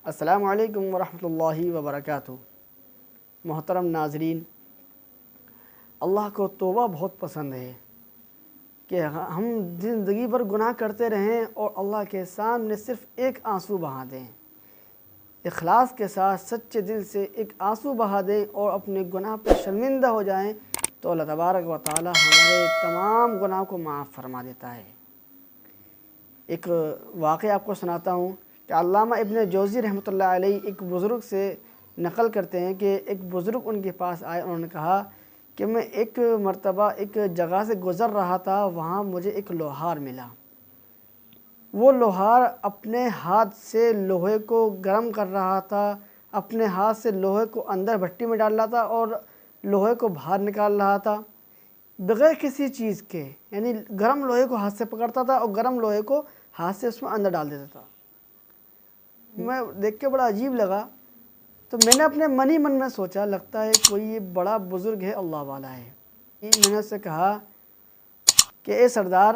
السلام علیکم ورحمۃ اللہ وبرکاتہ۔ محترم ناظرین، اللہ کو توبہ بہت پسند ہے کہ ہم زندگی بھر گناہ کرتے رہیں اور اللہ کے سامنے صرف ایک آنسو بہا دیں، اخلاص کے ساتھ سچے دل سے ایک آنسو بہا دیں اور اپنے گناہ پہ شرمندہ ہو جائیں تو اللہ تبارک و تعالی ہمارے تمام گناہ کو معاف فرما دیتا ہے۔ ایک واقعہ آپ کو سناتا ہوں کہ علامہ ابن جوزی رحمۃ اللہ علیہ ایک بزرگ سے نقل کرتے ہیں کہ ایک بزرگ ان کے پاس آئے، انہوں نے کہا کہ میں ایک مرتبہ ایک جگہ سے گزر رہا تھا، وہاں مجھے ایک لوہار ملا۔ وہ لوہار اپنے ہاتھ سے لوہے کو گرم کر رہا تھا، اپنے ہاتھ سے لوہے کو اندر بھٹی میں ڈال رہا تھا اور لوہے کو باہر نکال رہا تھا بغیر کسی چیز کے، یعنی گرم لوہے کو ہاتھ سے پکڑتا تھا اور گرم لوہے کو ہاتھ سے اس میں اندر ڈال دیتا تھا۔ میں دیکھ کے بڑا عجیب لگا، تو میں نے اپنے من ہی من میں سوچا لگتا ہے کوئی یہ بڑا بزرگ ہے، اللہ والا ہے۔ میں نے اس سے کہا کہ اے سردار،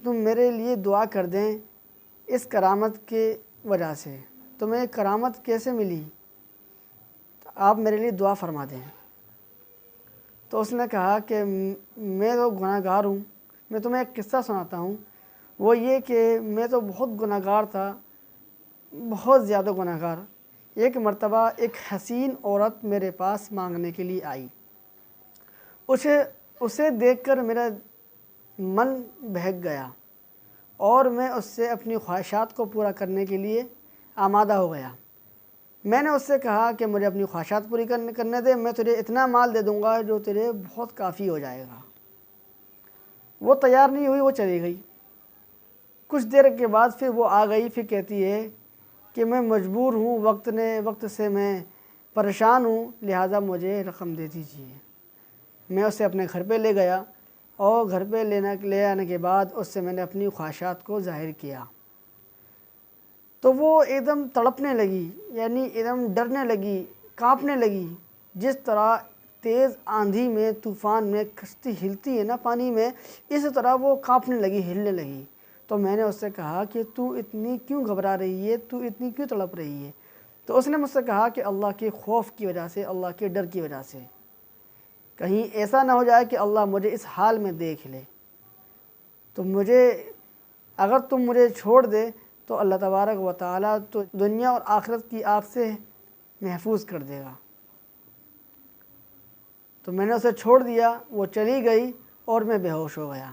تم میرے لیے دعا کر دیں اس کرامت کے وجہ سے، تمہیں کرامت کیسے ملی، تو آپ میرے لیے دعا فرما دیں۔ تو اس نے کہا کہ میں تو گناہ گار ہوں، میں تمہیں ایک قصہ سناتا ہوں، وہ یہ کہ میں تو بہت گناہ گار تھا، بہت زیادہ گناہ گار۔ ایک مرتبہ ایک حسین عورت میرے پاس مانگنے کے لیے آئی، اسے دیکھ کر میرا من بہک گیا اور میں اس سے اپنی خواہشات کو پورا کرنے کے لیے آمادہ ہو گیا۔ میں نے اس سے کہا کہ مجھے اپنی خواہشات پوری کرنے دے، میں تجھے اتنا مال دے دوں گا جو تیرے بہت کافی ہو جائے گا۔ وہ تیار نہیں ہوئی، وہ چلی گئی۔ کچھ دیر کے بعد پھر وہ آ گئی، پھر کہتی ہے کہ میں مجبور ہوں، وقت سے میں پریشان ہوں، لہٰذا مجھے رقم دے دیجیے۔ میں اسے اپنے گھر پہ لے گیا اور گھر پہ لے آنے کے بعد اس سے میں نے اپنی خواہشات کو ظاہر کیا، تو وہ ایک دم تڑپنے لگی، یعنی ایک دم ڈرنے لگی، کانپنے لگی۔ جس طرح تیز آندھی میں، طوفان میں کشتی ہلتی ہے نا پانی میں، اسی طرح وہ کانپنے لگی، ہلنے لگی۔ تو میں نے اس سے کہا کہ تو اتنی کیوں گھبرا رہی ہے، تو اتنی کیوں تڑپ رہی ہے؟ تو اس نے مجھ سے کہا کہ اللہ کے خوف کی وجہ سے، اللہ کے ڈر کی وجہ سے، کہیں ایسا نہ ہو جائے کہ اللہ مجھے اس حال میں دیکھ لے، تو اگر تم مجھے چھوڑ دے تو اللہ تبارک و تعالیٰ تو دنیا اور آخرت کی آگ سے محفوظ کر دے گا۔ تو میں نے اسے چھوڑ دیا، وہ چلی گئی اور میں بے ہوش ہو گیا۔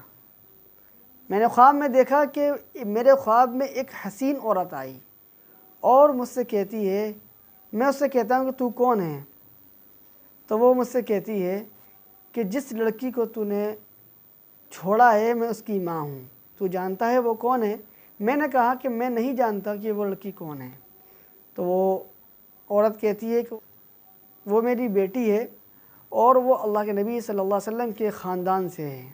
میں نے خواب میں دیکھا کہ میرے خواب میں ایک حسین عورت آئی اور مجھ سے کہتی ہے، میں اس سے کہتا ہوں کہ تو کون ہے؟ تو وہ مجھ سے کہتی ہے کہ جس لڑکی کو تو نے چھوڑا ہے میں اس کی ماں ہوں، تو جانتا ہے وہ کون ہے؟ میں نے کہا کہ میں نہیں جانتا کہ وہ لڑکی کون ہے۔ تو وہ عورت کہتی ہے کہ وہ میری بیٹی ہے اور وہ اللہ کے نبی صلی اللہ علیہ وسلم کے خاندان سے ہے،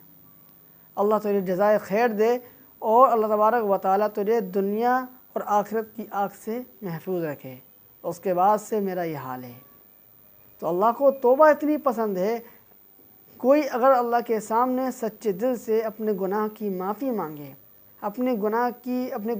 اللہ تجھے جزائے خیر دے اور اللہ تبارک و تعالیٰ تجھے دنیا اور آخرت کی آگ سے محفوظ رکھے۔ اس کے بعد سے میرا یہ حال ہے۔ تو اللہ کو توبہ اتنی پسند ہے، کوئی اگر اللہ کے سامنے سچے دل سے اپنے گناہ کی معافی مانگے، اپنے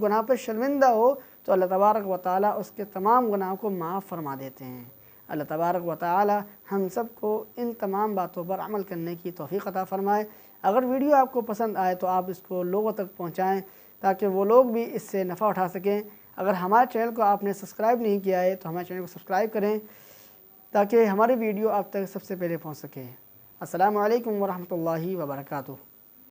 گناہ پر شرمندہ ہو، تو اللہ تبارک و تعالیٰ اس کے تمام گناہوں کو معاف فرما دیتے ہیں۔ اللہ تبارک و تعالیٰ ہم سب کو ان تمام باتوں پر عمل کرنے کی توفیق عطا فرمائے۔ اگر ویڈیو آپ کو پسند آئے تو آپ اس کو لوگوں تک پہنچائیں تاکہ وہ لوگ بھی اس سے نفع اٹھا سکیں۔ اگر ہمارے چینل کو آپ نے سبسکرائب نہیں کیا ہے تو ہمارے چینل کو سبسکرائب کریں تاکہ ہماری ویڈیو آپ تک سب سے پہلے پہنچ سکے۔ السلام علیکم ورحمۃ اللہ وبرکاتہ۔